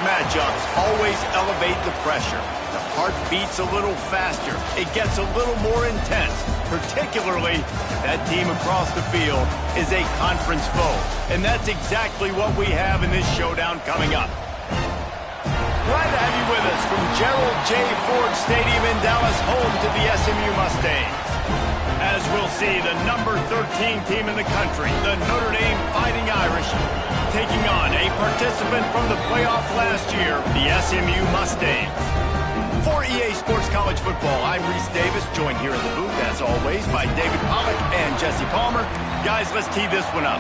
matchups always elevate the pressure. The heart beats a little faster. It gets a little more intense, particularly if that team across the field is a conference foe. And that's exactly what we have in this showdown coming up. Glad to have you with us from Gerald J. Ford Stadium in Dallas, home to the SMU Mustangs. As we'll see, the number 13 team in the country, the Notre Dame Fighting Irish, taking on a participant from the playoff last year, the SMU Mustangs. For EA Sports College Football, I'm Reese Davis, joined here in the booth, as always, by David Pollack and Jesse Palmer. Guys, let's tee this one up.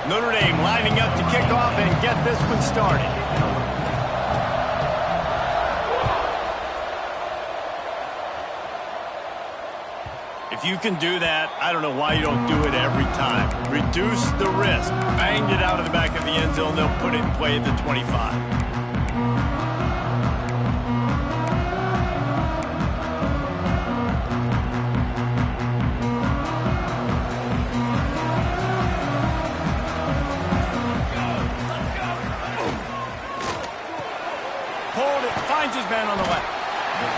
Notre Dame lining up to kick off and get this one started. If you can do that, I don't know why you don't do it every time. Reduce the risk. Banged it out of the back of the end zone. They'll put it in play at the 25. Finds his man on the left.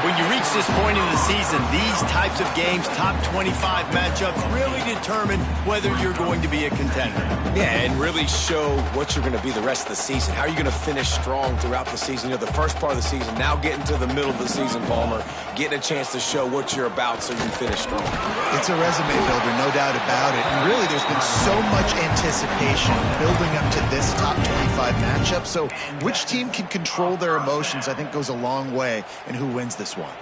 When you reach this point in the season, these types of games, top 25 matchups, really determine whether you're going to be a contender. Yeah, and really show what you're going to be the rest of the season. How are you going to finish strong throughout the season? You know, the first part of the season, now getting to the middle of the season, Palmer, getting a chance to show what you're about so you can finish strong. It's a resume builder, no doubt about it. And really, there's been so much anticipation building up to this top 25 matchup. So which team can control their emotions, I think, goes a long way in who wins this one.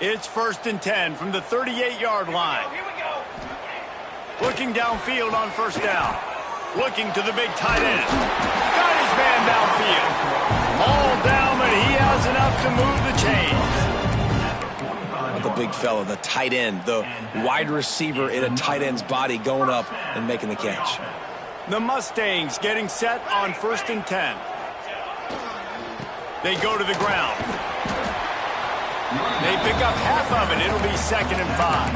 It's 1st and 10 from the 38-yard line. Looking downfield on first down. Looking to the big tight end. Got his man downfield. All down, but he has enough to move the chains. The big fella, the tight end, the wide receiver in a tight end's body going up and making the catch. The Mustangs getting set on 1st and 10. They go to the ground. They pick up half of it. It'll be 2nd and 5.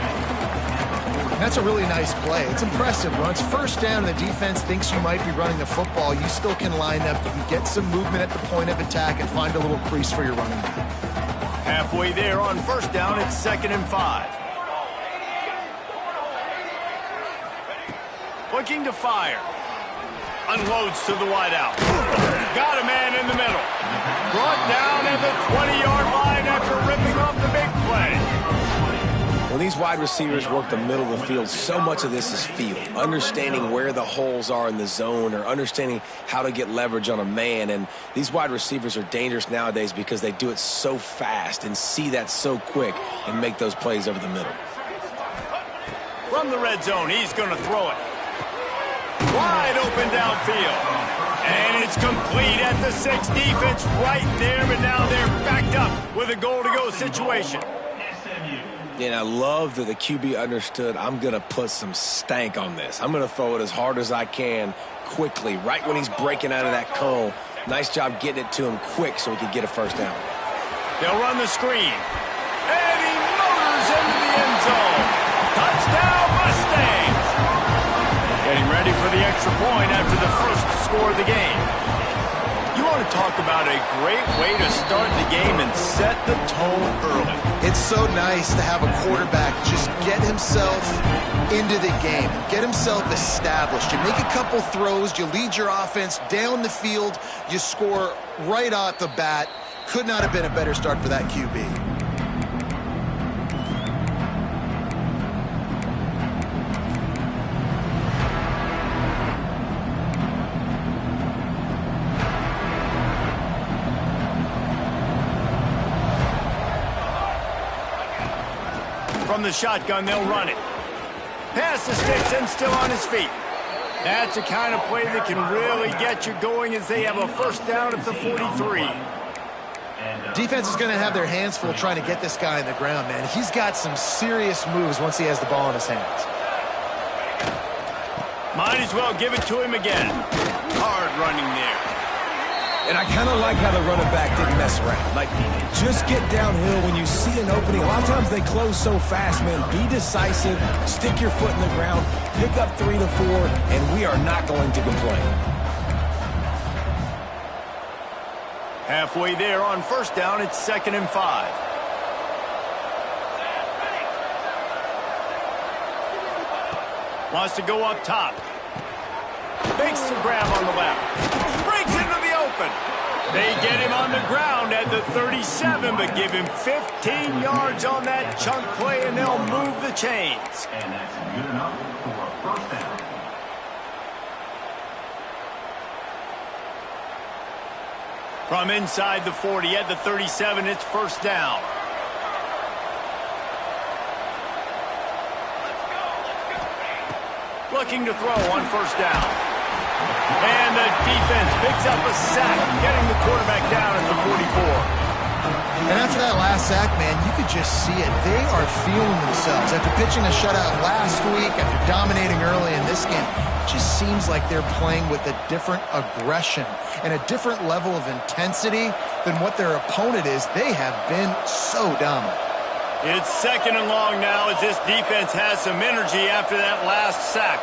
That's a really nice play. It's impressive. When it's first down and the defense thinks you might be running the football, you still can line up. You can get some movement at the point of attack and find a little crease for your running back. Halfway there on first down, it's 2nd and 5. Looking to fire. Unloads to the wideout. Got a man in the middle. Brought down at the 20-yard line after ripping off the big play. When these wide receivers work the middle of the field, so much of this is feel. Understanding where the holes are in the zone or understanding how to get leverage on a man. And these wide receivers are dangerous nowadays because they do it so fast and see that so quick and make those plays over the middle. From the red zone, he's going to throw it. Wide open downfield. And it's complete at the 6. Defense right there, but now they're backed up with a goal-to-go situation. And I love that the QB understood, I'm going to put some stank on this. I'm going to throw it as hard as I can quickly, right when he's breaking out of that cone. Nice job getting it to him quick so he could get a first down. They'll run the screen. And he motors into the end zone. Touchdown, Mustangs! Getting ready for the extra point after the first score of the game. You want to talk about a great way to start the game and set the tone early. It's so nice to have a quarterback just get himself into the game, get himself established. You make a couple throws, you lead your offense down the field, you score right off the bat. Could not have been a better start for that QB. From the shotgun, they'll run it. Pass the sticks and still on his feet. That's the kind of play that can really get you going as they have a first down at the 43. Defense is going to have their hands full trying to get this guy on the ground, man. He's got some serious moves once he has the ball in his hands. Might as well give it to him again. Hard running there. And I kind of like how the running back didn't mess around. Like, just get downhill when you see an opening. A lot of times they close so fast, man. Be decisive, stick your foot in the ground, pick up 3 to 4, and we are not going to complain. Halfway there on first down, it's 2nd and 5. Wants to go up top. Makes the grab on the left. Breaks into the open. They get him on the ground at the 37, but give him 15 yards on that chunk play, and they'll move the chains. And that's good enough for a first down. From inside the 40 at the 37, it's first down. Looking to throw on first down. And the defense picks up a sack, getting the quarterback down at the 44. And after that last sack, man, you could just see it. They are feeling themselves. After pitching a shutout last week, after dominating early in this game, it just seems like they're playing with a different aggression and a different level of intensity than what their opponent is. They have been so dominant. It's 2nd and long now as this defense has some energy after that last sack.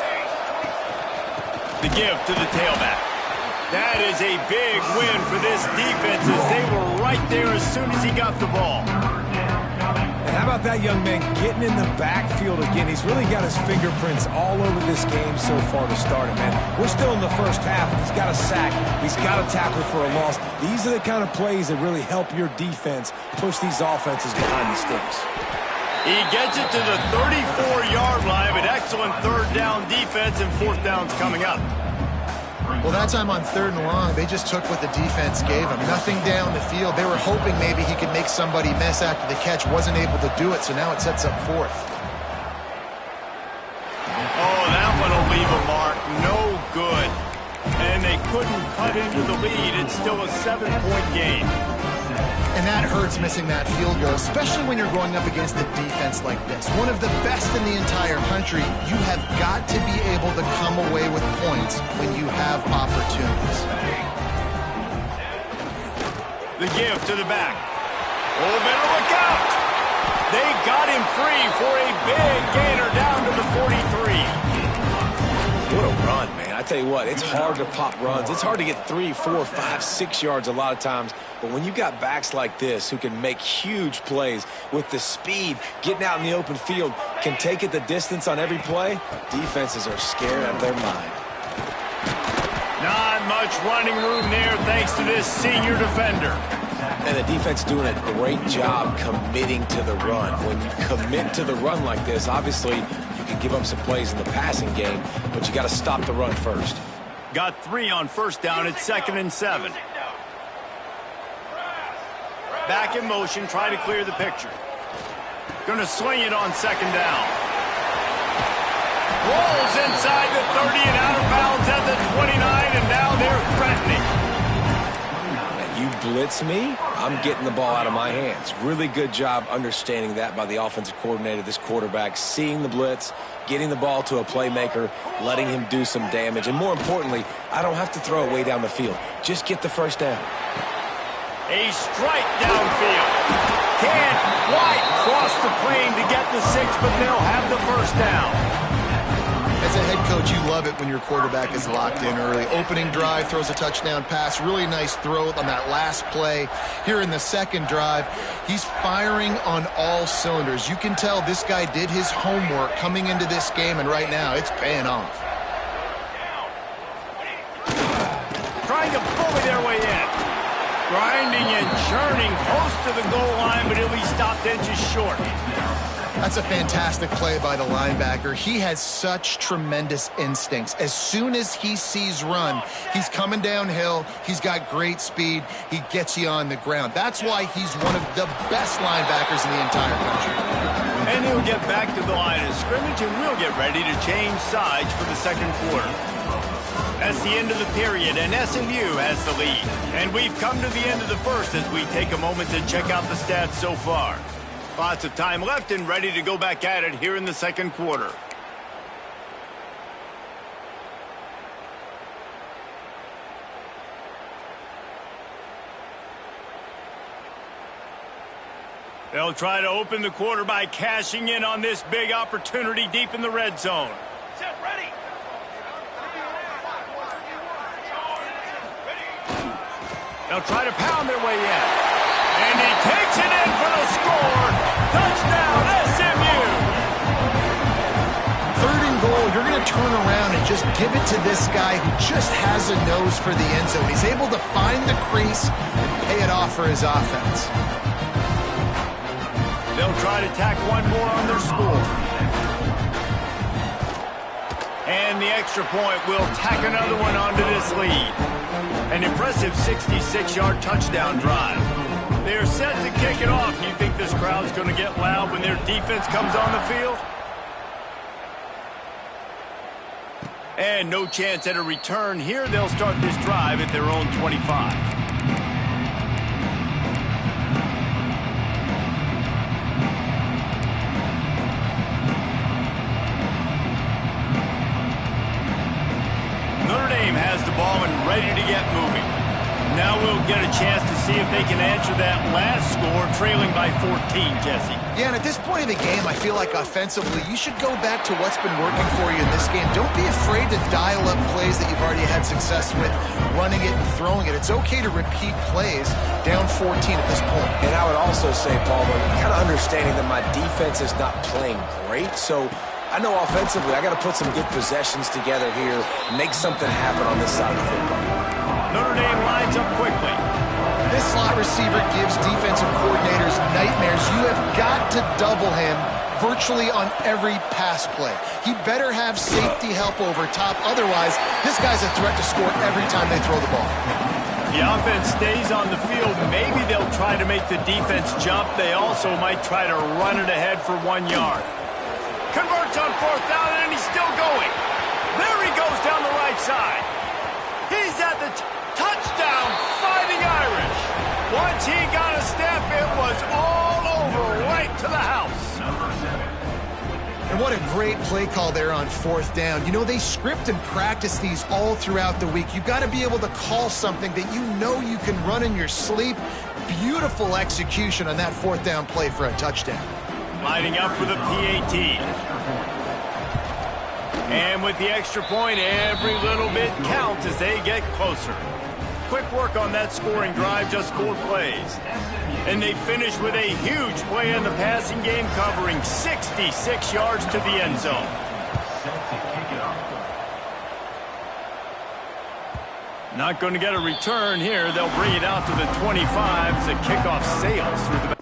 The give to the tailback. That is a big win for this defense as they were right there as soon as he got the ball. And how about that young man getting in the backfield again? He's really got his fingerprints all over this game so far to start it, man. We're still in the first half. He's got a sack. He's got a tackle for a loss. These are the kind of plays that really help your defense push these offenses behind the sticks. He gets it to the 34-yard line, but excellent third down defense, and fourth down's coming up. Well, that time on 3rd and long, they just took what the defense gave him. Nothing down the field. They were hoping maybe he could make somebody miss after the catch. Wasn't able to do it, so now it sets up 4th. Oh, that one will leave a mark. No good. And they couldn't cut into the lead. It's still a 7-point game. And that hurts, missing that field goal, especially when you're going up against a defense like this. One of the best in the entire country. You have got to be able to come away with points when you have opportunities. The give to the back. Oh, better look out. They got him free for a big gainer down to the 43. What a run, man. I tell you what, it's hard to pop runs. It's hard to get 3, 4, 5, 6 yards a lot of times. But when you've got backs like this who can make huge plays with the speed, getting out in the open field, can take it the distance on every play, defenses are scared out of their mind. Not much running room there thanks to this senior defender. And the defense doing a great job committing to the run. When you commit to the run like this, obviously you can give up some plays in the passing game, but you got to stop the run first. Got 3 on first down. It's 2nd and 7. Back in motion, try to clear the picture. Going to swing it on 2nd down. Rolls inside the 30 and out of bounds at the 29, and now they're threatening. You blitz me, I'm getting the ball out of my hands. Really good job understanding that by the offensive coordinator, this quarterback, seeing the blitz, getting the ball to a playmaker, letting him do some damage. And more importantly, I don't have to throw it way down the field. Just get the first down. A strike downfield. Can't quite cross the plane to get the 6, but they'll have the first down. As a head coach, you love it when your quarterback is locked in early. Opening drive, throws a touchdown pass. Really nice throw on that last play. Here in the second drive, he's firing on all cylinders. You can tell this guy did his homework coming into this game, and right now it's paying off. Trying to bully their way in. Grinding and churning close to the goal line, but he'll be stopped inches short. That's a fantastic play by the linebacker. He has such tremendous instincts. As soon as he sees run, he's coming downhill. He's got great speed. He gets you on the ground. That's why he's one of the best linebackers in the entire country. And he'll get back to the line of scrimmage, and we'll get ready to change sides for the second quarter. That's the end of the period, and SMU has the lead. And we've come to the end of the first as we take a moment to check out the stats so far. Lots of time left and ready to go back at it here in the second quarter. They'll try to open the quarter by cashing in on this big opportunity deep in the red zone. Set ready. They'll try to pound their way in. And he takes it in for the score. Touchdown, SMU. 3rd and goal, you're going to turn around and just give it to this guy who just has a nose for the end zone. He's able to find the crease and pay it off for his offense. They'll try to tack one more on their score. And the extra point will tack another one onto this lead. An impressive 66-yard touchdown drive. They are set to kick it off. You think this crowd's going to get loud when their defense comes on the field? And no chance at a return here. They'll start this drive at their own 25. Notre Dame has the ball and ready to get moving. Now we'll get a chance to see if they can answer that last score, trailing by 14, Jesse. Yeah, and at this point in the game, I feel like offensively, you should go back to what's been working for you in this game. Don't be afraid to dial up plays that you've already had success with, running it and throwing it. It's okay to repeat plays down 14 at this point. And I would also say, Paul, kind of understanding that my defense is not playing great, so I know offensively I got to put some good possessions together here, make something happen on this side of the football. Notre Dame lines up quickly. This slot receiver gives defensive coordinators nightmares. You have got to double him virtually on every pass play. He better have safety help over top. Otherwise, this guy's a threat to score every time they throw the ball. The offense stays on the field. Maybe they'll try to make the defense jump. They also might try to run it ahead for 1 yard. Converts on 4th down, and he's still going. There he goes down the right side. He's at the touchdown, Fighting Irish. Once he got a step, it was all over, right to the house. And what a great play call there on 4th down. You know, they script and practice these all throughout the week. You've got to be able to call something that you know you can run in your sleep. Beautiful execution on that 4th down play for a touchdown. Lining up for the PAT. And with the extra point, every little bit counts as they get closer. Quick work on that scoring drive, just 4 plays. And they finish with a huge play in the passing game, covering 66 yards to the end zone. Not going to get a return here. They'll bring it out to the 25 as the kickoff sails through the back.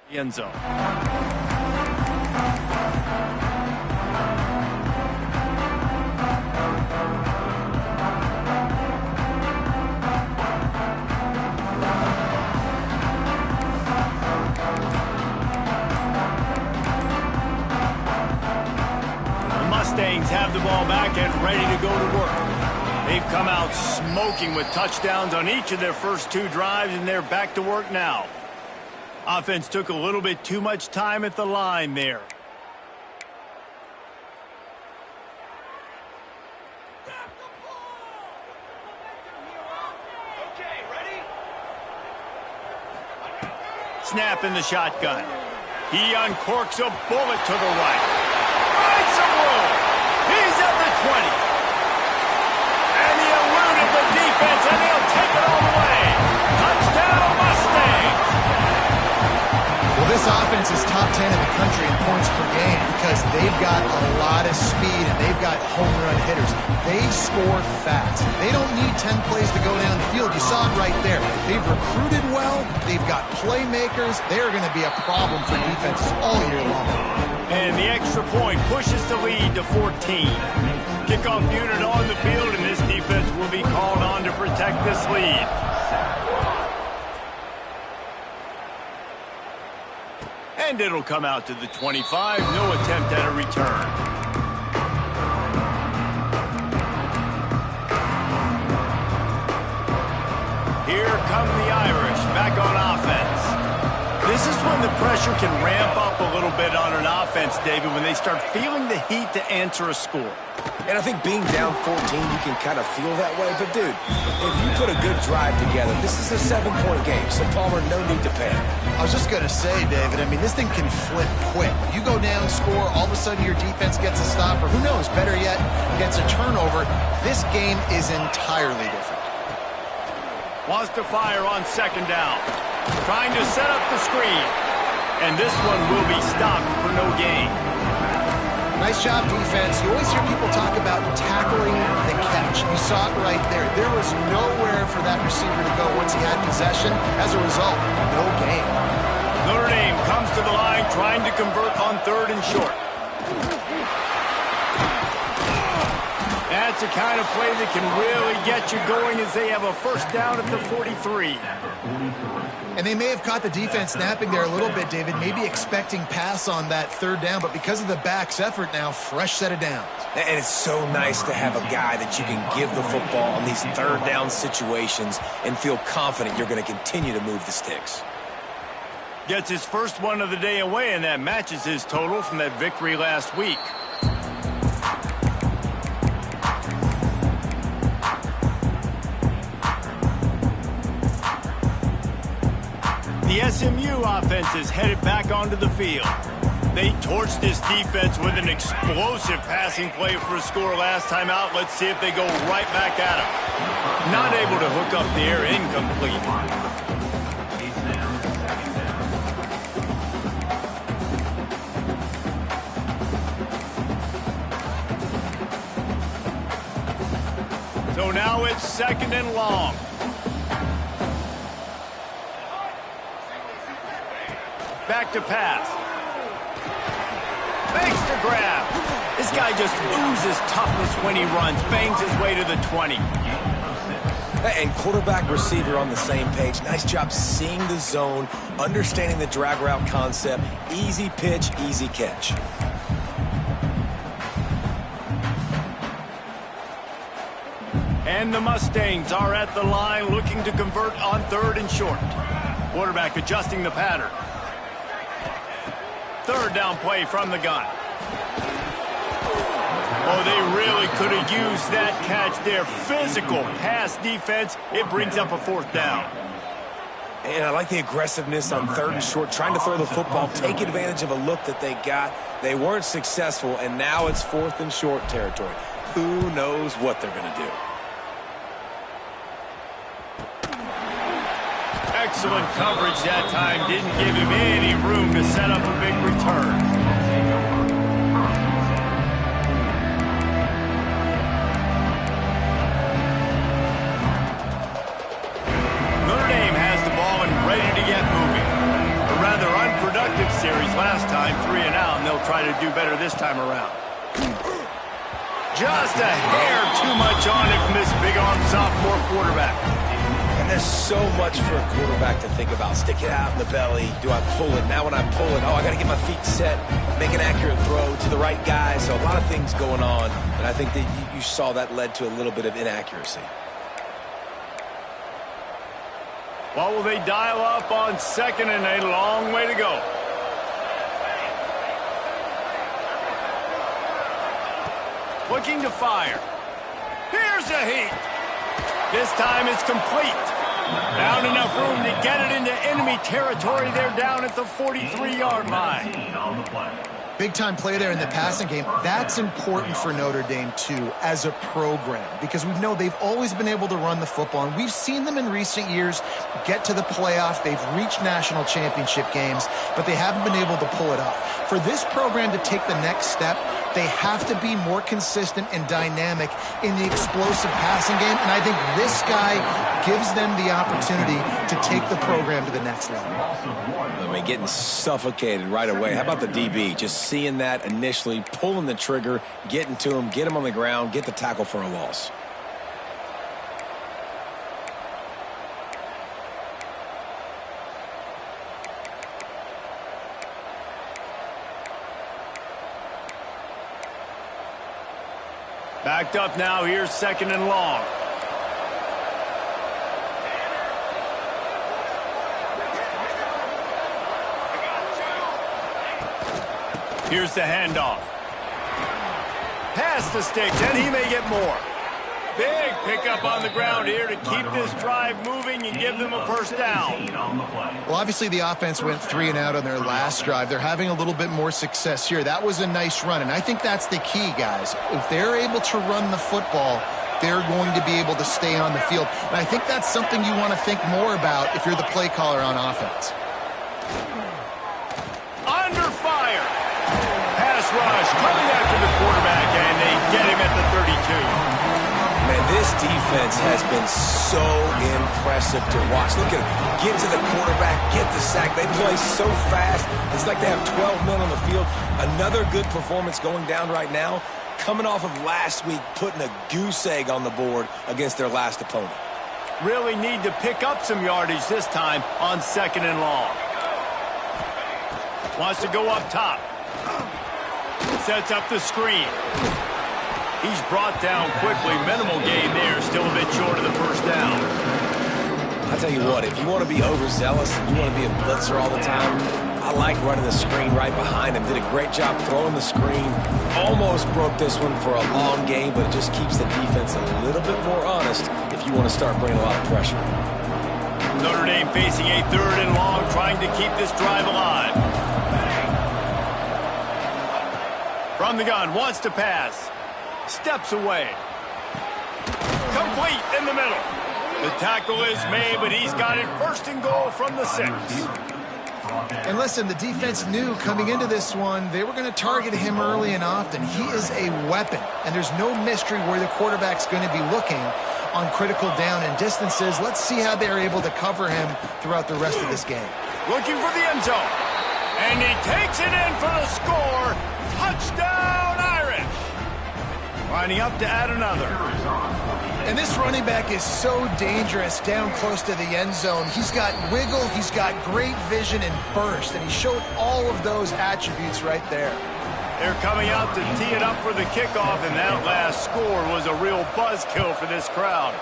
The end zone. The Mustangs have the ball back and ready to go to work. They've come out smoking with touchdowns on each of their first 2 drives, and they're back to work now. Offense took a little bit too much time at the line there. Snap in the shotgun. He uncorks a bullet to the right. Finds some room. He's at the 20. And he eluded the defense, and he'll take it all the way. Touchdown, Mustangs! Well, this offense is top 10 in the country in points per game because they've got a lot of speed and they've got home run hitters. They score fast. They don't need 10 plays to go down the field. You saw it right there. They've recruited well. They've got playmakers. They're going to be a problem for defenses all year long. And the extra point pushes the lead to 14. Kickoff unit on the field, and this defense will be called on to protect this lead. And it'll come out to the 25. No attempt at a return. Here come the Irish back on offense. This is when the pressure can ramp up a little bit on an offense, David, when they start feeling the heat to answer a score. And I think being down 14, you can kind of feel that way. But, dude, if you put a good drive together, this is a 7-point game. So, Palmer, no need to panic. I was just going to say, David, I mean, this thing can flip quick. You go down, score, all of a sudden your defense gets a stop, or who knows, better yet, gets a turnover. This game is entirely different. Wants to fire on 2nd down. Trying to set up the screen. And this one will be stopped for no gain. Nice job, defense. You always hear people talk about tackling the catch. You saw it right there. There was nowhere for that receiver to go once he had possession. As a result, no gain. Notre Dame comes to the line trying to convert on 3rd and short. That's the kind of play that can really get you going as they have a 1st down at the 43. And they may have caught the defense napping there a little bit, David, maybe expecting pass on that 3rd down, but because of the back's effort now, fresh set of downs. And it's so nice to have a guy that you can give the football on these 3rd down situations and feel confident you're going to continue to move the sticks. Gets his first one of the day away, and that matches his total from that victory last week. The SMU offense is headed back onto the field. They torched this defense with an explosive passing play for a score last time out. Let's see if they go right back at him. Not able to hook up the air, incomplete. So now it's 2nd and long. Back to pass. Makes the grab. This guy just oozes toughness when he runs. Bangs his way to the 20. And quarterback receiver on the same page. Nice job seeing the zone, understanding the drag route concept. Easy pitch, easy catch. And the Mustangs are at the line looking to convert on 3rd and short. Quarterback adjusting the pattern. 3rd down play from the gun. Oh, they really could have used that catch there. Physical pass defense. It brings up a 4th down. And I like the aggressiveness on 3rd and short, trying to throw the football, take advantage of a look that they got. They weren't successful, and now it's 4th and short territory. Who knows what they're going to do? Excellent coverage that time. Didn't give him any room to set up a big return. Notre Dame has the ball and ready to get moving. A rather unproductive series last time, 3 and out, and they'll try to do better this time around. Just a hair too much on it from this big-arm sophomore quarterback. And there's so much for a quarterback to think about. Stick it out in the belly. Do I pull it? Now when I pull it, I got to get my feet set, make an accurate throw to the right guy. So a lot of things going on, and I think that you saw that led to a little bit of inaccuracy. What will they dial up on 2nd and a long way to go? Looking to fire. Here's a heat. This time it's complete. Found enough room to get it into enemy territory. They're down at the 43-yard line. Big-time play there in the passing game. That's important for Notre Dame, too, as a program, because we know they've always been able to run the football, and we've seen them in recent years get to the playoff. They've reached national championship games, but they haven't been able to pull it off. For this program to take the next step, they have to be more consistent and dynamic in the explosive passing game, and I think this guy gives them the opportunity to take the program to the next level. I mean, getting suffocated right away. How about the DB? Just seeing that initially, pulling the trigger, getting to him, get him on the ground, get the tackle for a loss. Backed up now. Here's 2nd and long. Here's the handoff. Past the sticks, and he may get more. Big pickup on the ground here to keep this drive moving and give them a first down. Well, obviously the offense went 3 and out on their last drive. They're having a little bit more success here. That was a nice run, and I think that's the key, guys. If they're able to run the football, they're going to be able to stay on the field. And I think that's something you want to think more about if you're the play caller on offense. Under fire. Pass rush coming after the quarterback, and they get him at the 32. Man, this defense has been so impressive to watch. Look at them. Get to the quarterback, get the sack. They play so fast. It's like they have 12 men on the field. Another good performance going down right now. Coming off of last week, putting a goose egg on the board against their last opponent. Really need to pick up some yardage this time on 2nd and long. Wants to go up top. Sets up the screen. He's brought down quickly. Minimal gain there. Still a bit short of the first down. I tell you what, if you want to be overzealous and you want to be a blitzer all the time, I like running the screen right behind him. Did a great job throwing the screen. Almost broke this one for a long game, but it just keeps the defense a little bit more honest if you want to start bringing a lot of pressure. Notre Dame facing a 3rd and long, trying to keep this drive alive. From the gun, wants to pass. Steps away. Complete in the middle. The tackle is made, but he's got it 1st and goal from the 6. And listen, the defense knew coming into this one, they were going to target him early and often. He is a weapon, and there's no mystery where the quarterback's going to be looking on critical down and distances. Let's see how they're able to cover him throughout the rest of this game. Looking for the end zone. And he takes it in for the score. Touchdown, Irish. Lining up to add another. And this running back is so dangerous down close to the end zone. He's got wiggle, he's got great vision and burst, and he showed all of those attributes right there. They're coming out to tee it up for the kickoff, and that last score was a real buzzkill for this crowd.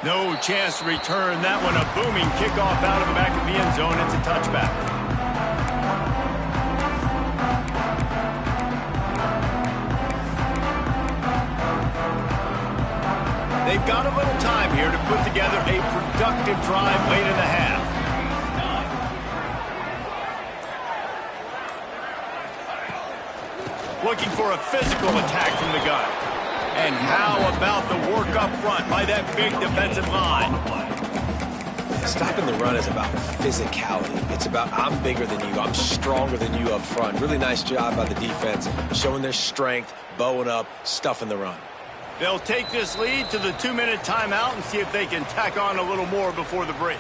No chance to return that one. A booming kickoff out of the back of the end zone. It's a touchback. They've got a little time here to put together a productive drive late in the half. Looking for a physical attack from the gun. And how about the work up front by that big defensive line? Stopping the run is about physicality. It's about I'm bigger than you, I'm stronger than you up front. Really nice job by the defense, showing their strength, bowing up, stuffing the run. They'll take this lead to the 2-minute timeout and see if they can tack on a little more before the break.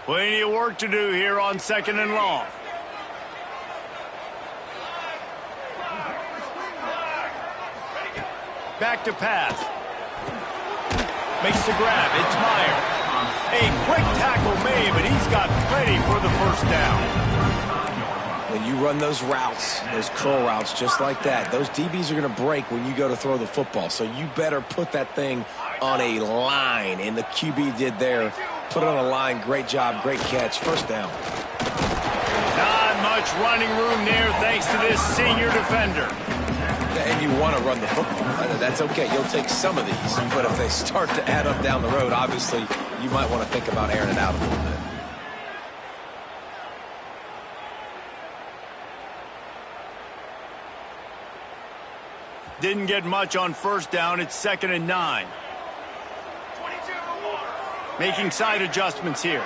Plenty of work to do here on 2nd and long. Back to pass. Makes the grab. It's Meyer. A quick tackle made, but he's got plenty for the first down. When you run those routes, those curl routes just like that, those DBs are going to break when you go to throw the football. So you better put that thing on a line, and the QB did there. Put it on a line. Great job. Great catch. First down. Not much running room there thanks to this senior defender. And you want to run the football. That's okay. You'll take some of these. But if they start to add up down the road, obviously you might want to think about airing it out a little bit. Didn't get much on first down. It's 2nd and 9. Making side adjustments here.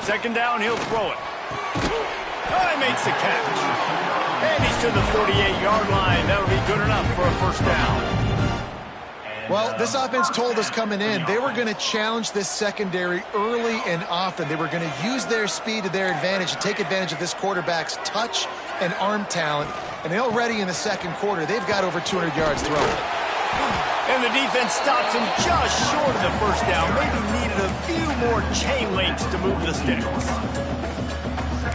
2nd down, he'll throw it. Oh, he makes the catch. And he's to the 48-yard line. That'll be good enough for a first down. Well, this offense told us coming in they were going to challenge this secondary early and often. They were going to use their speed to their advantage and take advantage of this quarterback's touch and arm talent. And already in the second quarter, they've got over 200 yards thrown. And the defense stops him just short of the first down. Maybe needed a few more chain links to move the sticks.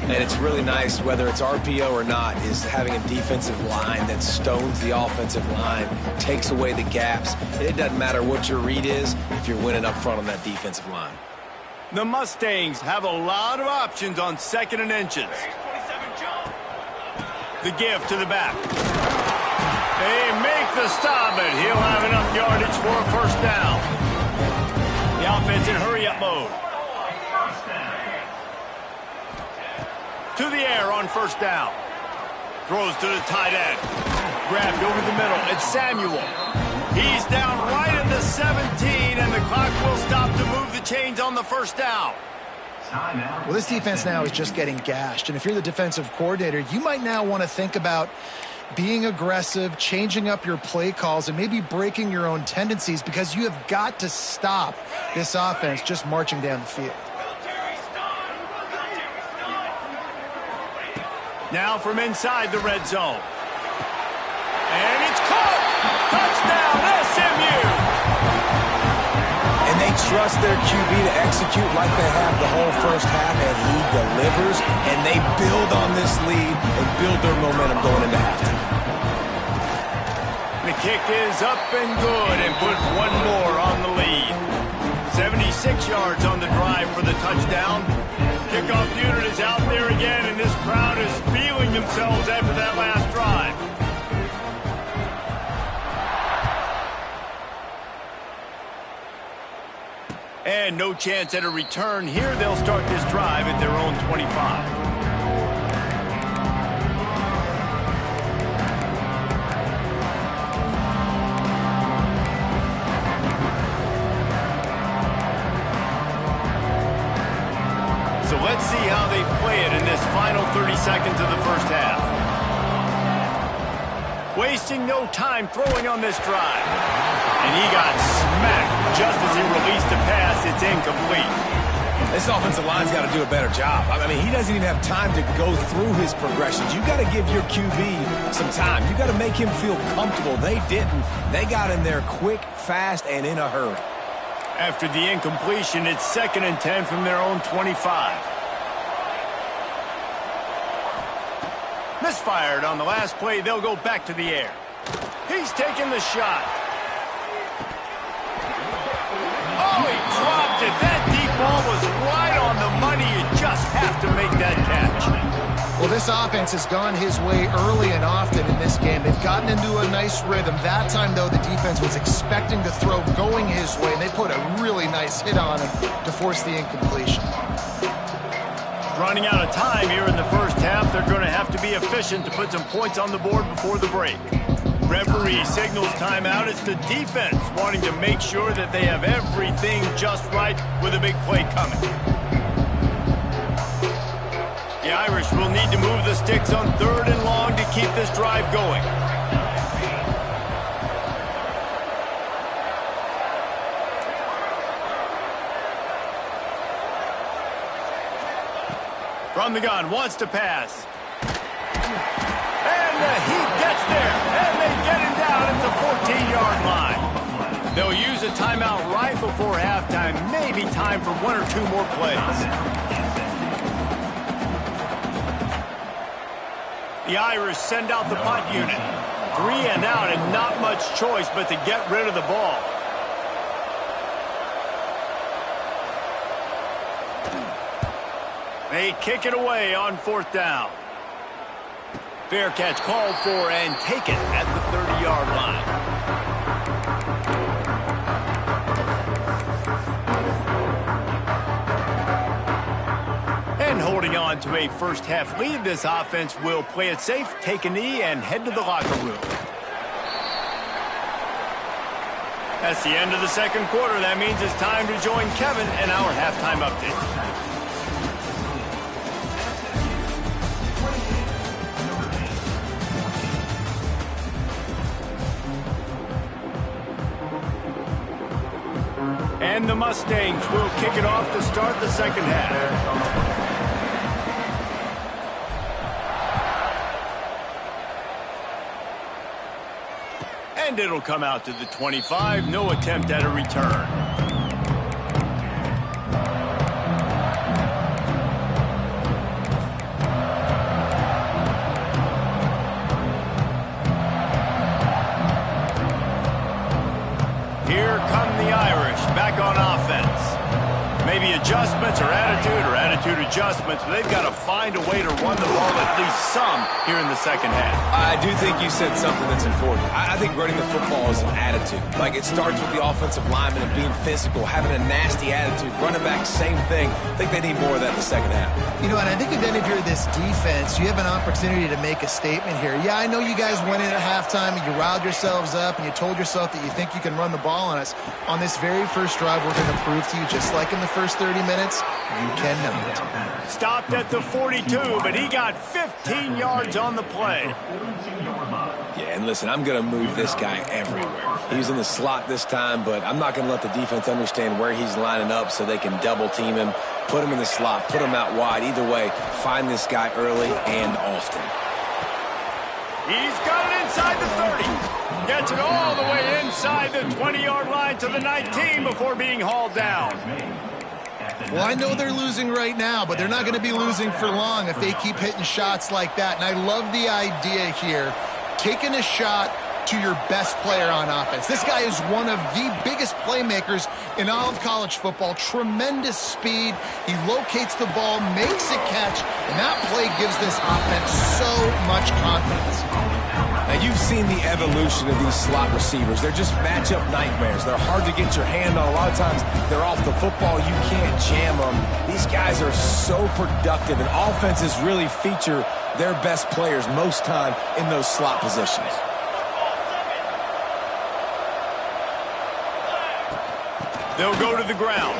And it's really nice, whether it's RPO or not, is having a defensive line that stones the offensive line, takes away the gaps. It doesn't matter what your read is if you're winning up front on that defensive line. The Mustangs have a lot of options on 2nd and inches. The give to the back. They make the stop, and he'll have enough yardage for a first down. The offense in hurry-up mode. To the air on first down. Throws to the tight end. Grabbed over the middle. It's Samuel. He's down right at the 17, and the clock will stop to move the chains on the first down. Well, this defense now is just getting gashed. And if you're the defensive coordinator, you might now want to think about being aggressive, changing up your play calls, and maybe breaking your own tendencies, because you have got to stop this offense just marching down the field. Now from inside the red zone. And it's caught! Touchdown, SMU! And they trust their QB to execute like they have the whole first half, and he delivers, and they build on this lead and build their momentum going into halftime. The kick is up and good, and put one more on the lead. 76 yards on the drive for the touchdown. Kickoff unit is out there again, and this crowd is feeling themselves after that last drive. And no chance at a return here. They'll start this drive at their own 25. So let's see how they play it in this final 30 seconds of the first half. Wasting no time throwing on this drive. And he got smacked just as he released a pass. It's incomplete. This offensive line's got to do a better job. I mean, he doesn't even have time to go through his progressions. You got to give your QB some time. You got to make him feel comfortable. They didn't. They got in there quick, fast, and in a hurry. After the incompletion, it's 2nd and 10 from their own 25. Misfired on the last play. They'll go back to the air. He's taking the shot. Oh, he dropped it. That deep ball was right on the money. You just have to make that catch. Well, this offense has gone his way early and often in this game. They've gotten into a nice rhythm. That time, though, the defense was expecting to throw going his way, and they put a really nice hit on him to force the incompletion. Running out of time here in the first half. They're going to have to be efficient to put some points on the board before the break. Referee signals timeout. It's the defense wanting to make sure that they have everything just right with a big play coming. The Irish will need to move the sticks on 3rd and long to keep this drive going. From the gun, wants to pass. And he gets there, and they get him down at the 14-yard line. They'll use a timeout right before halftime, maybe time for one or two more plays. The Irish send out the punt unit. 3 and out and not much choice but to get rid of the ball. They kick it away on 4th down. Fair catch called for and taken at the 30-yard line. And holding on to a first-half lead, this offense will play it safe, take a knee, and head to the locker room. That's the end of the second quarter. That means it's time to join Kevin in our halftime update. And the Mustangs will kick it off to start the second half. And it'll come out to the 25. No attempt at a return. Here come the Irish back on offense. Maybe adjustments or attitude adjustments, but they've got to find a way to run the ball at least some here in the second half. I do think you said something that's important. I think running the football is an attitude. Like, it starts with the offensive lineman and being physical, having a nasty attitude. Running back, same thing. I think they need more of that in the second half. You know, and I think then if you're this defense, you have an opportunity to make a statement here. Yeah, I know you guys went in at halftime and you riled yourselves up and you told yourself that you think you can run the ball on us. On this very first drive, we're going to prove to you, just like in the first 30 minutes, you cannot. Stopped at the 42, but he got 15 yards on the play. Yeah, and listen, I'm going to move this guy everywhere. He's in the slot this time, but I'm not going to let the defense understand where he's lining up so they can double team him, put him in the slot, put him out wide. Either way, find this guy early and often. He's got it inside the 30. Gets it all the way inside the 20-yard line to the 19 before being hauled down. Well, I know they're losing right now, but they're not going to be losing for long if they keep hitting shots like that. And I love the idea here, taking a shot to your best player on offense. This guy is one of the biggest playmakers in all of college football. Tremendous speed. He locates the ball, makes a catch, and that play gives this offense so much confidence. Now, you've seen the evolution of these slot receivers. They're just matchup nightmares. They're hard to get your hand on. A lot of times, they're off the football. You can't jam them. These guys are so productive, and offenses really feature their best players most time in those slot positions. They'll go to the ground.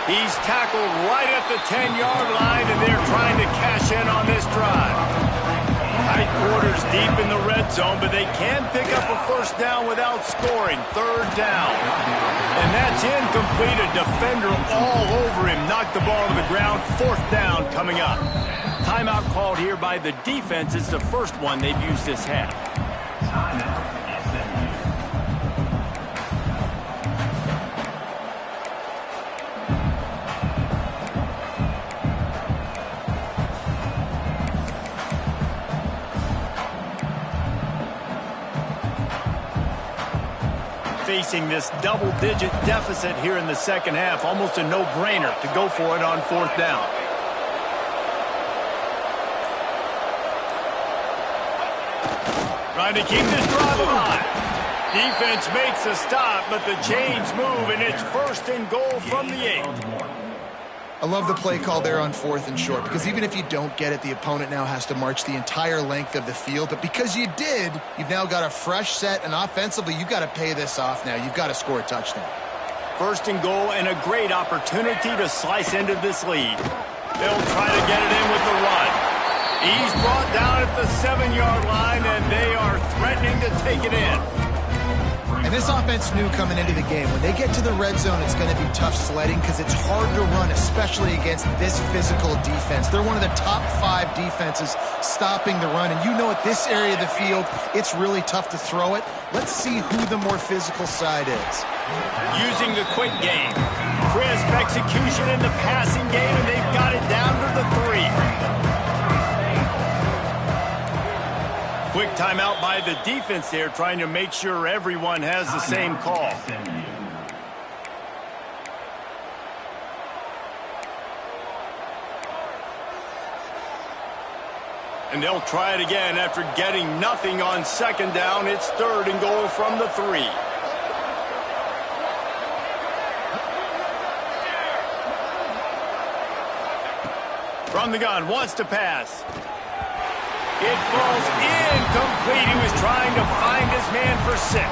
He's tackled right at the 10-yard line, and they're trying to cash in on this drive. Tight quarters deep in the red zone, but they can pick up a first down without scoring. 3rd down. And that's incomplete. A defender all over him. Knocked the ball to the ground. 4th down coming up. Timeout called here by the defense. It's the first one they've used this half. Facing this double-digit deficit here in the second half, almost a no-brainer to go for it on 4th down. Trying to keep this drive alive. Defense makes a stop, but the chains move, and it's 1st and goal from the 8. I love the play call there on 4th and short, because even if you don't get it, the opponent now has to march the entire length of the field. But because you did, you've now got a fresh set, and offensively, you've got to pay this off now. You've got to score a touchdown. 1st and goal, and a great opportunity to slice into this lead. They'll try to get it in with the run. He's brought down at the 7-yard line, and they are threatening to take it in. And this offense knew coming into the game, when they get to the red zone, it's going to be tough sledding because it's hard to run, especially against this physical defense. They're one of the top 5 defenses stopping the run. And you know, at this area of the field, it's really tough to throw it. Let's see who the more physical side is. Using the quick game. Crisp execution in the passing game, and they've got it down to the 3. Quick timeout by the defense there, trying to make sure everyone has the same call. And they'll try it again after getting nothing on second down. It's 3rd and goal from the 3. From the gun, wants to pass. It falls incomplete. He was trying to find his man for 6.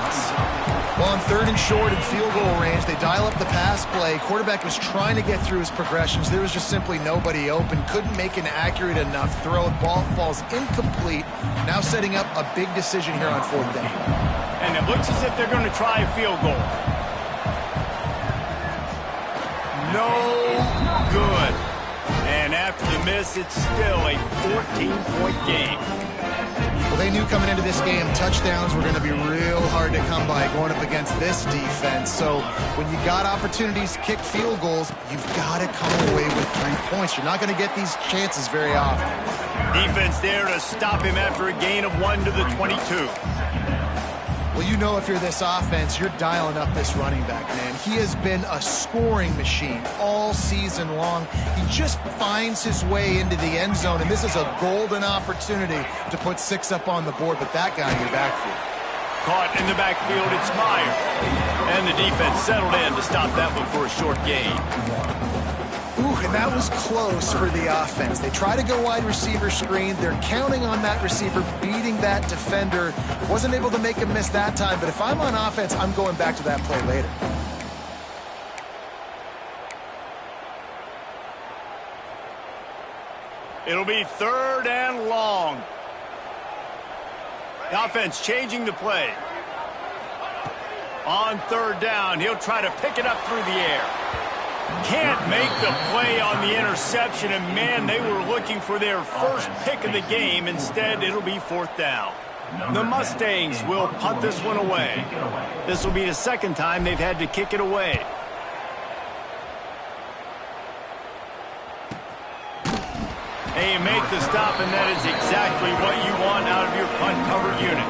Well, on 3rd and short and field goal range, they dial up the pass play. Quarterback was trying to get through his progressions. There was just simply nobody open. Couldn't make an accurate enough throw. The ball falls incomplete. Now setting up a big decision here on 4th down. And it looks as if they're going to try a field goal. No good. And after the miss, it's still a 14-point game. Well, they knew coming into this game, touchdowns were going to be real hard to come by going up against this defense. So when you got opportunities to kick field goals, you've got to come away with 3 points. You're not going to get these chances very often. Defense there to stop him after a gain of 1 to the 22. Well, you know, if you're this offense, you're dialing up this running back, man. He has been a scoring machine all season long. He just finds his way into the end zone, and this is a golden opportunity to put 6 up on the board, but that guy in your backfield. Caught in the backfield, it's Meyer. And the defense settled in to stop that one for a short gain. Ooh, and that was close for the offense. They try to go wide receiver screen. They're counting on that receiver beating that defender. Wasn't able to make him miss that time, but if I'm on offense, I'm going back to that play later. It'll be 3rd and long. The offense changing the play. On 3rd down, he'll try to pick it up through the air. Can't make the play on the interception, and man, they were looking for their first pick of the game. Instead, it'll be 4th down. The Mustangs will punt this one away. This will be the 2nd time they've had to kick it away. And you make the stop, and that is exactly what you want out of your punt cover unit.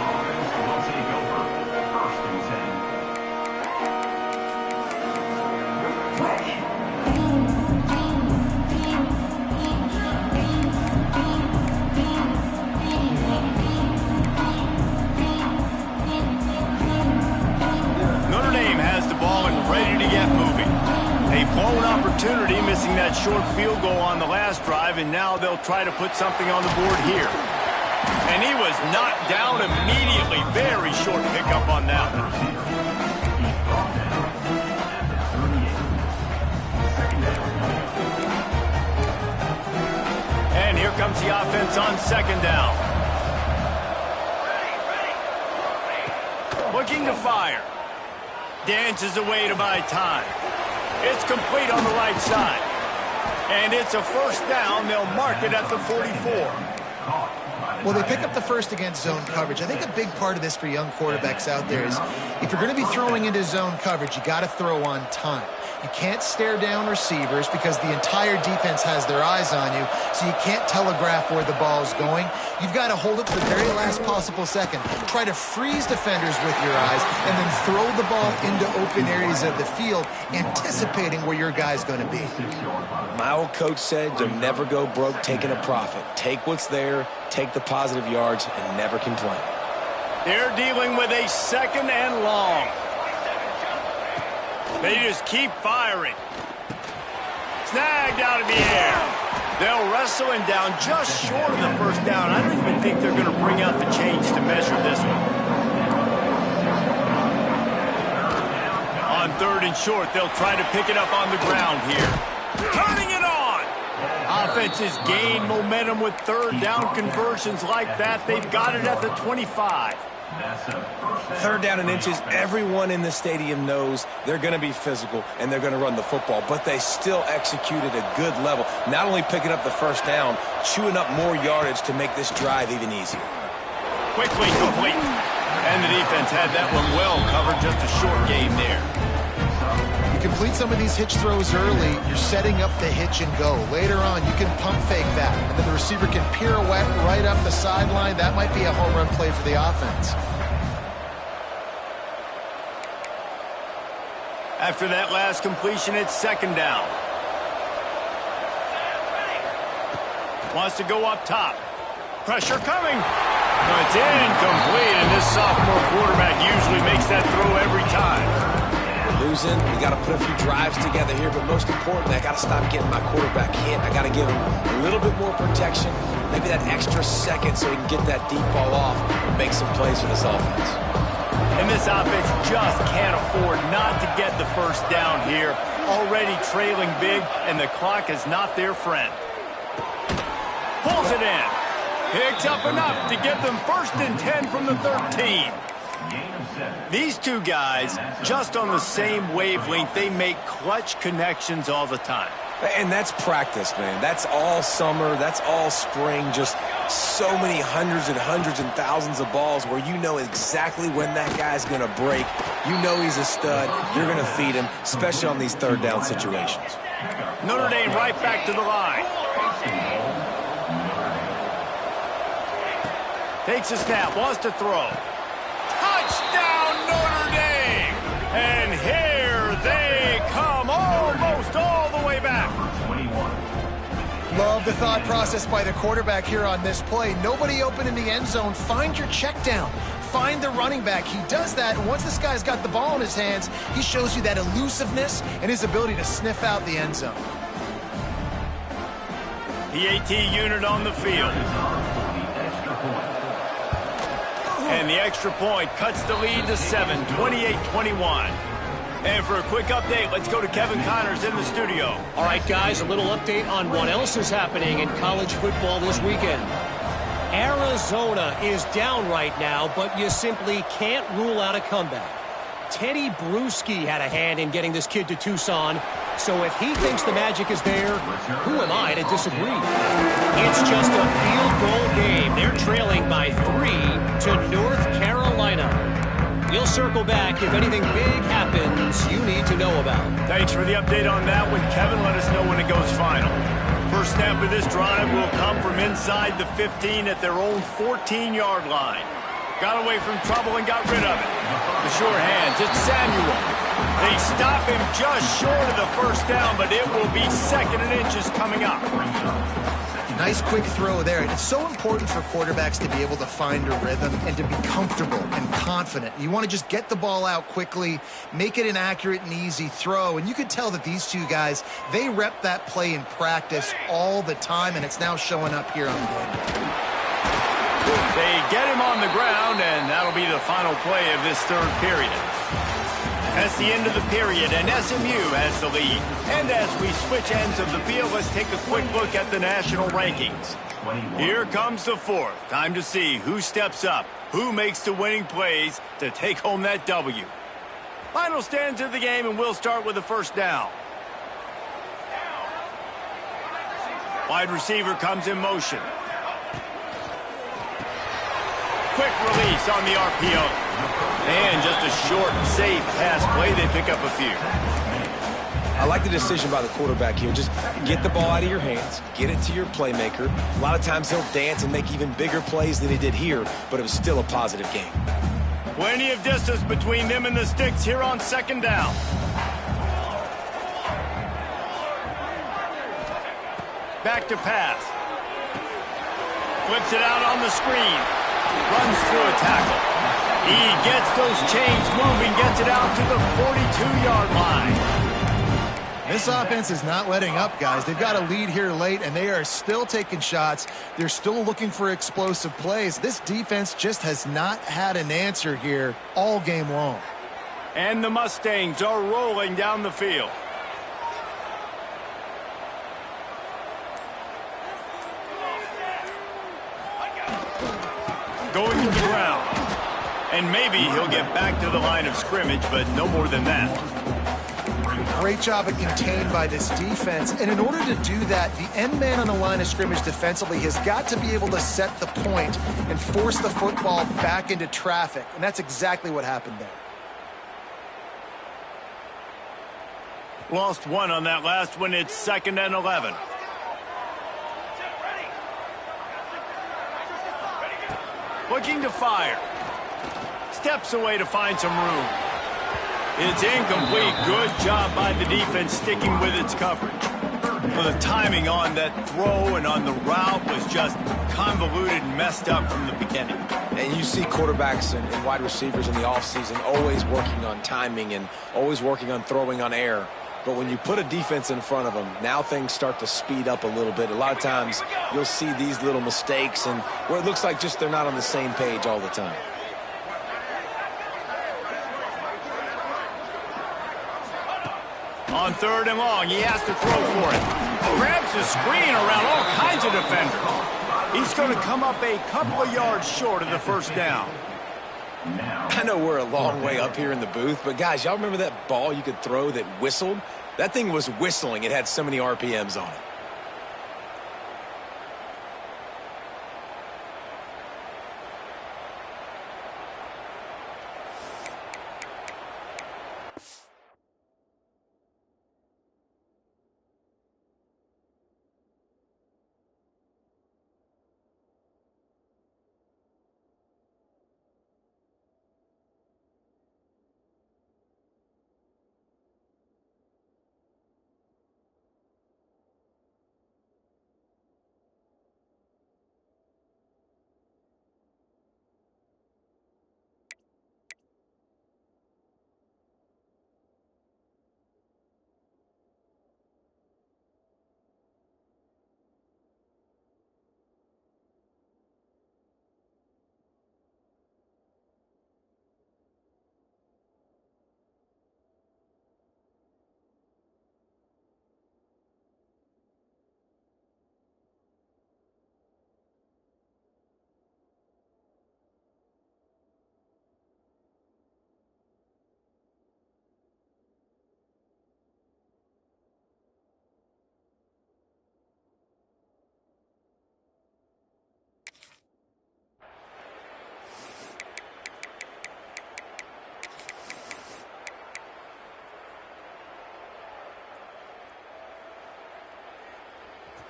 Notre Dame has the ball and ready to get moving. A blown opportunity, missing that short field goal on the last drive, and now they'll try to put something on the board here. And he was knocked down immediately. Very short pickup on that one. And here comes the offense on 2nd down. Looking to fire. Dances away to buy time. It's complete on the right side. And it's a 1st down. They'll mark it at the 44. Well, they pick up the first against zone coverage. I think a big part of this for young quarterbacks out there is if you're going to be throwing into zone coverage, you got to throw on time. You can't stare down receivers because the entire defense has their eyes on you, so you can't telegraph where the ball's going. You've got to hold it to the very last possible second. Try to freeze defenders with your eyes and then throw the ball into open areas of the field, anticipating where your guy's going to be. My old coach said you'll never go broke taking a profit. Take what's there, take the positive yards, and never complain. They're dealing with a 2nd and long. They just keep firing. Snagged out of the air. They'll wrestle him down just short of the 1st down. I don't even think they're going to bring out the chains to measure this one. On 3rd and short, they'll try to pick it up on the ground here. Turning it on. Offenses gain momentum with 3rd down conversions like that. They've got it at the 25. That's a first down. Third down and inches, everyone in the stadium knows they're going to be physical and they're going to run the football, but they still execute at a good level. Not only picking up the first down, chewing up more yardage to make this drive even easier. Quickly complete. And the defense had that one well covered, just a short game there. You complete some of these hitch throws early, you're setting up the hitch and go. Later on, you can pump fake that, and then the receiver can pirouette right up the sideline. That might be a home run play for the offense. After that last completion, it's second down. Wants to go up top. Pressure coming. But it's incomplete, and this sophomore quarterback usually makes that throw every time. We're losing. We got to put a few drives together here, but most importantly, I got to stop getting my quarterback hit. I got to give him a little bit more protection, maybe that extra second so he can get that deep ball off and make some plays for this offense. And this offense just can't afford not to get the first down here. Already trailing big, and the clock is not their friend. Pulls it in. Picks up enough to get them 1st and 10 from the 13. These two guys, just on the same wavelength, they make clutch connections all the time. And that's practice, man. That's all summer. That's all spring. Just so many hundreds and thousands of balls where you know exactly when that guy's going to break. You know he's a stud. You're going to feed him, especially on these third down situations. Notre Dame right back to the line. Takes a snap, wants to throw. Touchdown, Notre Dame! And here they come, almost all the way back. Love the thought process by the quarterback here on this play. Nobody open in the end zone. Find your check down. Find the running back. He does that, and once this guy's got the ball in his hands, he shows you that elusiveness and his ability to sniff out the end zone. PAT unit on the field. And the extra point cuts the lead to 7, 28-21. And for a quick update, let's go to Kevin Connors in the studio. All right, guys, a little update on what else is happening in college football this weekend. Arizona is down right now, but you simply can't rule out a comeback. Teddy Bruschi had a hand in getting this kid to Tucson, so if he thinks the magic is there, who am I to disagree? It's just a field goal game. They're trailing by 3 to North Carolina. We'll circle back if anything big happens you need to know about. Thanks for the update on that one, Kevin. Let us know when it goes final. First snap of this drive will come from inside the 15 at their own 14-yard line. Got away from trouble and got rid of it. The sure hands, it's Samuel. They stop him just short of the first down, but it will be 2nd and inches coming up. Nice quick throw there. It's so important for quarterbacks to be able to find a rhythm and to be comfortable and confident. You want to just get the ball out quickly, make it an accurate and easy throw. And you can tell that these two guys, they rep that play in practice all the time, and it's now showing up here on game. They get him on the ground, and that'll be the final play of this third period. That's the end of the period, and SMU has the lead. And as we switch ends of the field, let's take a quick look at the national rankings. Here comes the fourth. Time to see who steps up, who makes the winning plays to take home that W. Final stands of the game, and we'll start with the first down. Wide receiver comes in motion. Quick release on the RPO. And just a short, safe pass play. They pick up a few. I like the decision by the quarterback here. Just get the ball out of your hands, get it to your playmaker. A lot of times he'll dance and make even bigger plays than he did here, but it was still a positive game. Plenty of distance between them and the sticks here on second down. Back to pass. Flips it out on the screen. Runs through a tackle. He gets those chains moving, gets it out to the 42-yard line. This offense is not letting up, guys. They've got a lead here late, and they are still taking shots. They're still looking for explosive plays. This defense just has not had an answer here all game long. And the Mustangs are rolling down the field. Going to the ground. And maybe he'll get back to the line of scrimmage, but no more than that. Great job at contained by this defense. And in order to do that, the end man on the line of scrimmage defensively has got to be able to set the point and force the football back into traffic. And that's exactly what happened there. Lost one on that last one. It's 2nd and 11. Looking to fire. Steps away to find some room. It's incomplete. Good job by the defense sticking with its coverage. Well, the timing on that throw and on the route was just convoluted and messed up from the beginning. And you see quarterbacks and wide receivers in the offseason always working on timing and always working on throwing on air. But when you put a defense in front of them, now things start to speed up a little bit. A lot of times you'll see these little mistakes and where it looks like just they're not on the same page all the time. On 3rd and long, he has to throw for it. Grabs the screen around all kinds of defenders. He's going to come up a couple of yards short of the first down. I know we're a long way up here in the booth, but guys, y'all remember that ball you could throw that whistled? That thing was whistling. It had so many RPMs on it.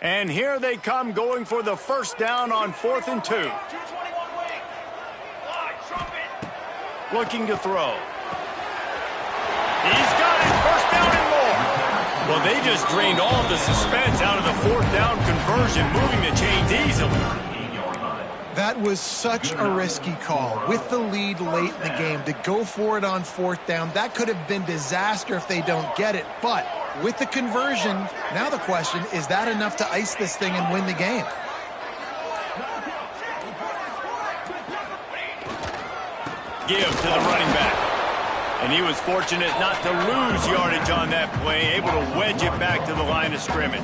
And here they come going for the first down on 4th and 2. Looking to throw. He's got it, first down and more. Well, they just drained all the suspense out of the 4th down conversion, moving the chains easily. That was such a risky call. With the lead late in the game, to go for it on 4th down, that could have been disaster if they don't get it. But with the conversion, now the question, is that enough to ice this thing and win the game? Give to the running back. And he was fortunate not to lose yardage on that play, able to wedge it back to the line of scrimmage.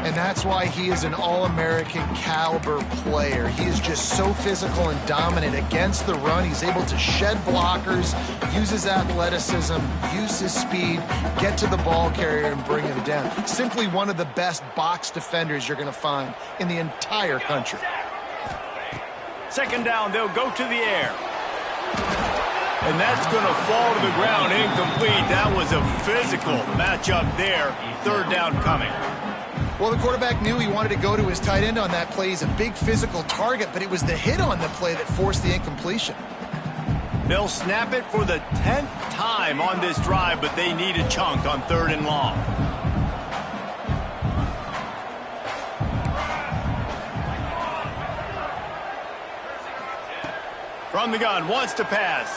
And that's why he is an All-American caliber player. He is just so physical and dominant against the run. He's able to shed blockers, use his athleticism, use his speed, get to the ball carrier and bring him down. Simply one of the best box defenders you're going to find in the entire country. 2nd down, they'll go to the air. And that's going to fall to the ground incomplete. That was a physical matchup there. 3rd down coming. Well, the quarterback knew he wanted to go to his tight end on that play. He's a big physical target, but it was the hit on the play that forced the incompletion. They'll snap it for the 10th time on this drive, but they need a chunk on 3rd and long. From the gun, wants to pass.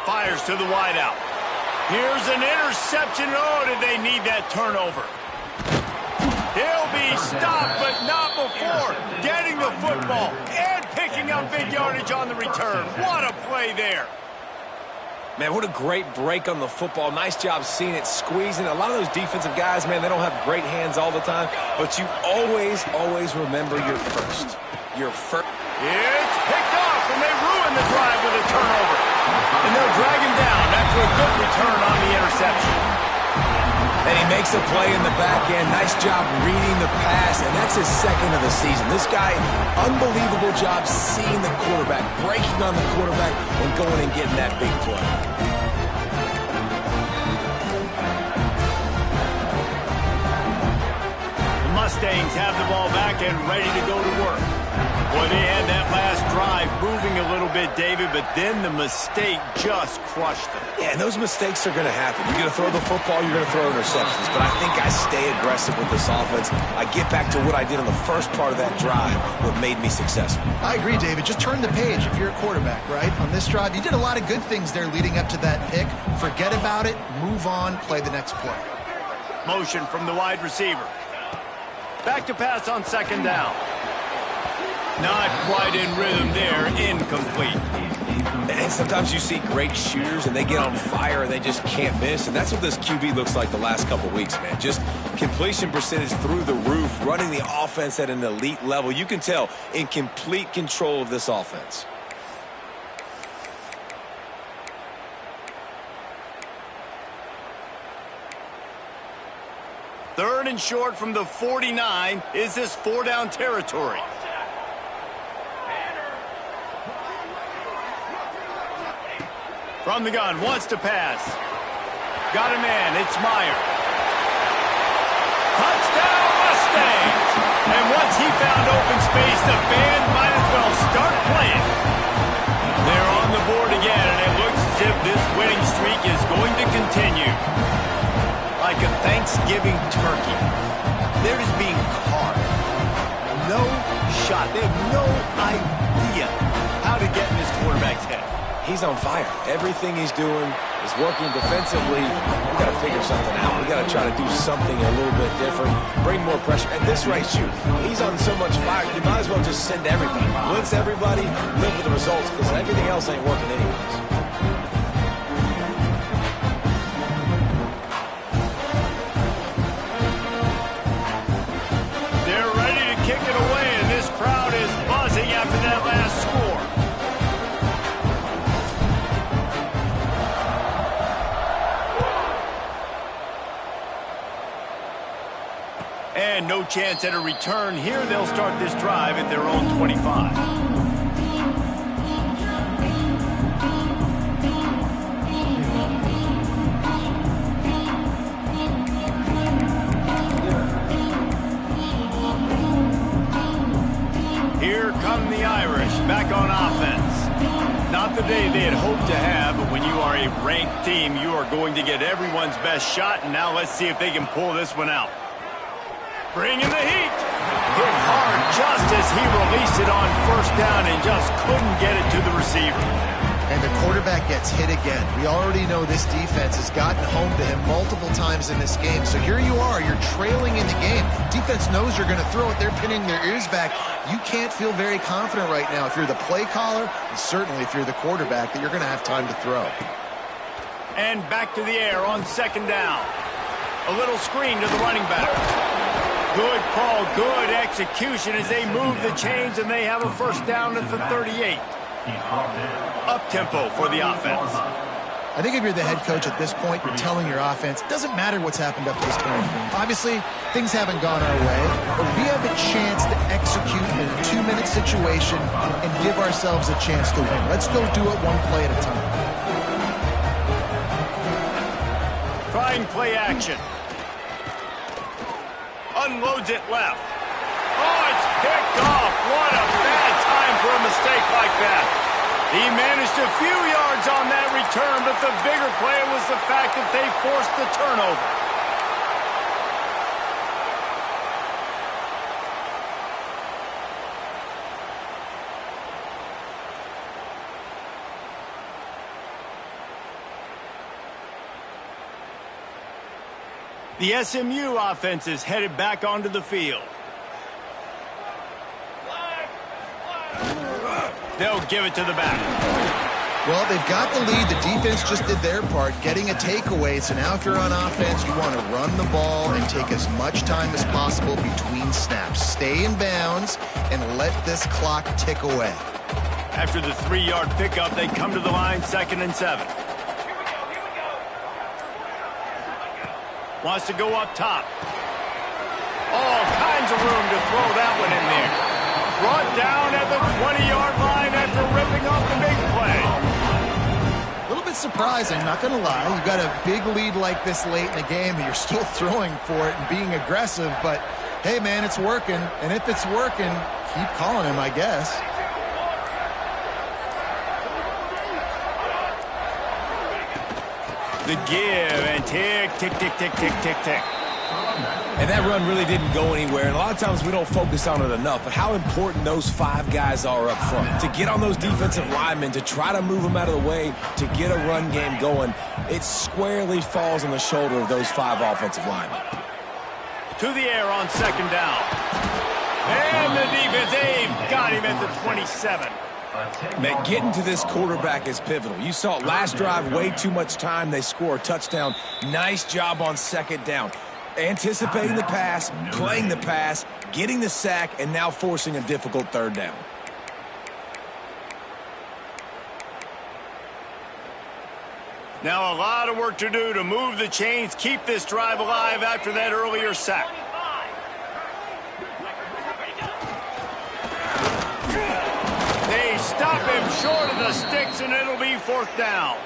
Fires to the wideout. Here's an interception. Oh, did they need that turnover? He'll be stopped, but not before getting the football and picking up big yardage on the return. What a play there. Man, what a great break on the football. Nice job seeing it, squeezing. A lot of those defensive guys, man, they don't have great hands all the time, but you always remember your first. Your first. It's picked up. off, and they ruin the drive with a turnover. And they'll drag him down after a good return on the interception. And he makes a play in the back end. Nice job reading the pass, and that's his second of the season. This guy, unbelievable job seeing the quarterback, breaking on the quarterback, and going and getting that big play. The Mustangs have the ball back and ready to go to work. Boy, they had that last drive moving a little bit, David, but then the mistake just crushed them. Yeah, and those mistakes are going to happen. You're going to throw the football, you're going to throw interceptions. But I think I stay aggressive with this offense. I get back to what I did on the first part of that drive, what made me successful. I agree, David. Just turn the page if you're a quarterback, right? On this drive, you did a lot of good things there leading up to that pick. Forget about it, move on, play the next play. Motion from the wide receiver. Back to pass on second down. Not quite in rhythm there, incomplete. And sometimes you see great shooters and they get on fire and they just can't miss. And that's what this QB looks like the last couple weeks, man. Just completion percentage through the roof, running the offense at an elite level. You can tell in complete control of this offense. Third and short from the 49. Is this four-down territory? From the gun, wants to pass. Got a man, it's Meyer. Touchdown Mustangs! And once he found open space, the band might as well start playing. They're on the board again, and it looks as if this winning streak is going to continue. Like a Thanksgiving turkey. They're just being carved. No shot. They have no idea how to get in this quarterback's head. He's on fire. Everything he's doing is working defensively. We got to figure something out. We got to try to do something a little bit different, bring more pressure. At this rate, shoot, he's on so much fire, you might as well just send everybody. Blitz everybody, live with the results, because everything else ain't working anyways. They're ready to kick it away, and this crowd is buzzing after that last score. And no chance at a return here. They'll start this drive at their own 25. Here come the Irish back on offense. Not the day they had hoped to have, but when you are a ranked team, you are going to get everyone's best shot. And now let's see if they can pull this one out. Bringing the heat. Hit hard just as he released it on first down and just couldn't get it to the receiver. And the quarterback gets hit again. We already know this defense has gotten home to him multiple times in this game. So here you are. You're trailing in the game. Defense knows you're going to throw it. They're pinning their ears back. You can't feel very confident right now if you're the play caller, and certainly if you're the quarterback, that you're going to have time to throw. And back to the air on second down. A little screen to the running back. Good call, good execution as they move the chains, and they have a first down at the 38. Up-tempo for the offense. I think if you're the head coach at this point, you're telling your offense, it doesn't matter what's happened up to this point. Obviously, things haven't gone our way, but we have a chance to execute in a 2-minute situation and give ourselves a chance to win. Let's go do it one play at a time. Trying play action. Unloads it left. Oh, it's picked off. What a bad time for a mistake like that. He managed a few yards on that return, but the bigger play was the fact that they forced the turnover. The SMU offense is headed back onto the field. They'll give it to the back. Well, they've got the lead. The defense just did their part, getting a takeaway. So now if you're on offense, you want to run the ball and take as much time as possible between snaps. Stay in bounds and let this clock tick away. After the 3-yard pickup, they come to the line 2nd and 7. Wants to go up top. All kinds of room to throw that one in there. Brought down at the 20-yard line after ripping off the big play. A little bit surprising, not going to lie. You got a big lead like this late in the game, and you're still throwing for it and being aggressive. But, hey, man, it's working. And if it's working, keep calling him, I guess. The give and tick, tick, tick, tick, tick, tick, tick. And that run really didn't go anywhere. And a lot of times we don't focus on it enough. But how important those 5 guys are up front. To get on those defensive linemen, to try to move them out of the way, to get a run game going, it squarely falls on the shoulder of those 5 offensive linemen. To the air on 2nd down. And the defense, they've got him at the 27. Man, getting to this quarterback is pivotal. You saw it last drive, way too much time. They score a touchdown. Nice job on 2nd down. Anticipating the pass, playing the pass, getting the sack, and now forcing a difficult 3rd down. Now a lot of work to do to move the chains, keep this drive alive after that earlier sack. They stop him short of the sticks, and it'll be 4th down.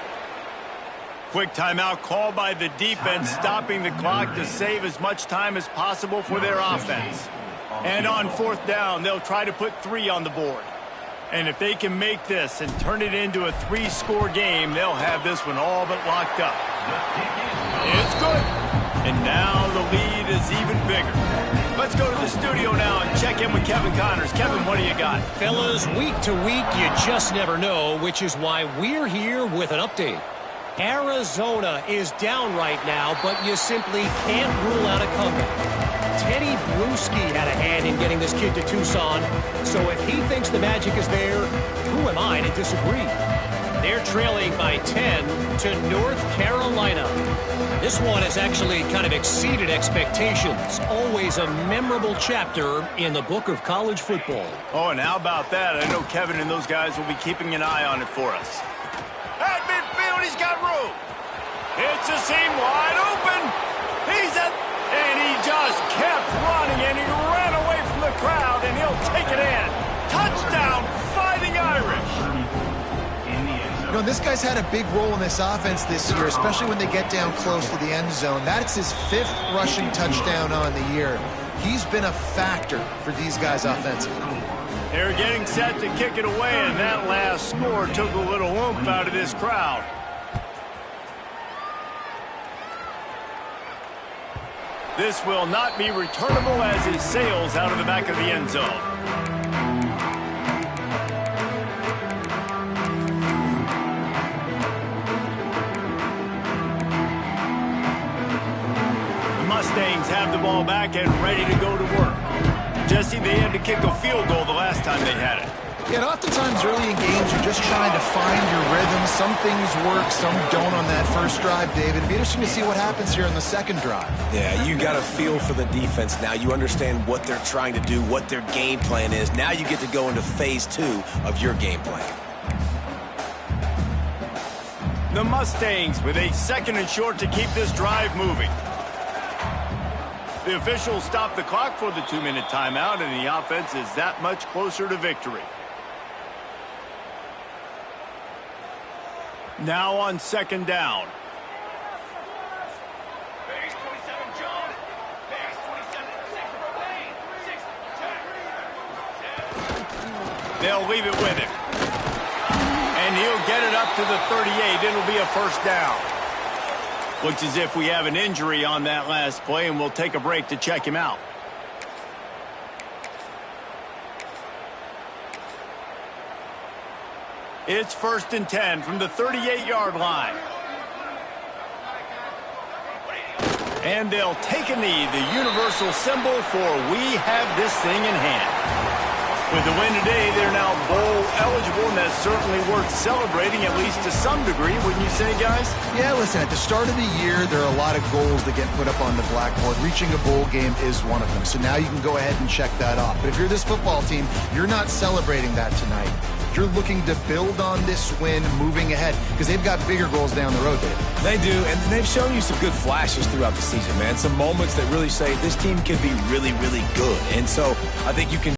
Quick timeout called by the defense, stopping the clock to save as much time as possible for their offense. And on 4th down, they'll try to put 3 on the board. And if they can make this and turn it into a 3-score game, they'll have this one all but locked up. It's good. And now the lead is even bigger. Let's go to the studio now and check in with Kevin Connors. Kevin, what do you got? Fellas, week to week, you just never know, which is why we're here with an update. Arizona is down right now, but you simply can't rule out a comeback. Teddy Bruschi had a hand in getting this kid to Tucson, so if he thinks the magic is there, who am I to disagree? They're trailing by 10 to North Carolina. This one has actually kind of exceeded expectations. Always a memorable chapter in the book of college football. Oh, and how about that? I know Kevin and those guys will be keeping an eye on it for us. At midfield, he's got room. It's a seam wide open. And he just kept running, and he ran away from the crowd, and he'll take it in. Touchdown, Fighting Irish. You know, this guy's had a big role in this offense this year, especially when they get down close to the end zone. That's his 5th rushing touchdown on the year. He's been a factor for these guys offensively. They're getting set to kick it away, and that last score took a little oomph out of this crowd. This will not be returnable as he sails out of the back of the end zone. The Mustangs have the ball back and ready to go to work. Jesse, they had to kick a field goal the last time they had it. Yeah, and oftentimes early in games, you're just trying to find your rhythm. Some things work, some don't on that first drive, David. It'd be interesting to see what happens here on the 2nd drive. Yeah, you got a feel for the defense now. You understand what they're trying to do, what their game plan is. Now you get to go into phase 2 of your game plan. The Mustangs with a 2nd and short to keep this drive moving. The officials stop the clock for the 2-minute timeout, and the offense is that much closer to victory. Now on 2nd down. They'll leave it with him. And he'll get it up to the 38. It'll be a 1st down. Looks as if we have an injury on that last play, and we'll take a break to check him out. It's 1st and 10 from the 38-yard line. And they'll take a knee, the universal symbol for we have this thing in hand. With the win today, they're now bowl eligible, and that's certainly worth celebrating, at least to some degree, wouldn't you say, guys? Yeah, listen, at the start of the year, there are a lot of goals that get put up on the blackboard. Reaching a bowl game is one of them. So now you can go ahead and check that off. But if you're this football team, you're not celebrating that tonight. you're looking to build on this win moving ahead, because they've got bigger goals down the road, Dave. They do, and they've shown you some good flashes throughout the season, man. Some moments that really say this team can be really, really good. And so I think you can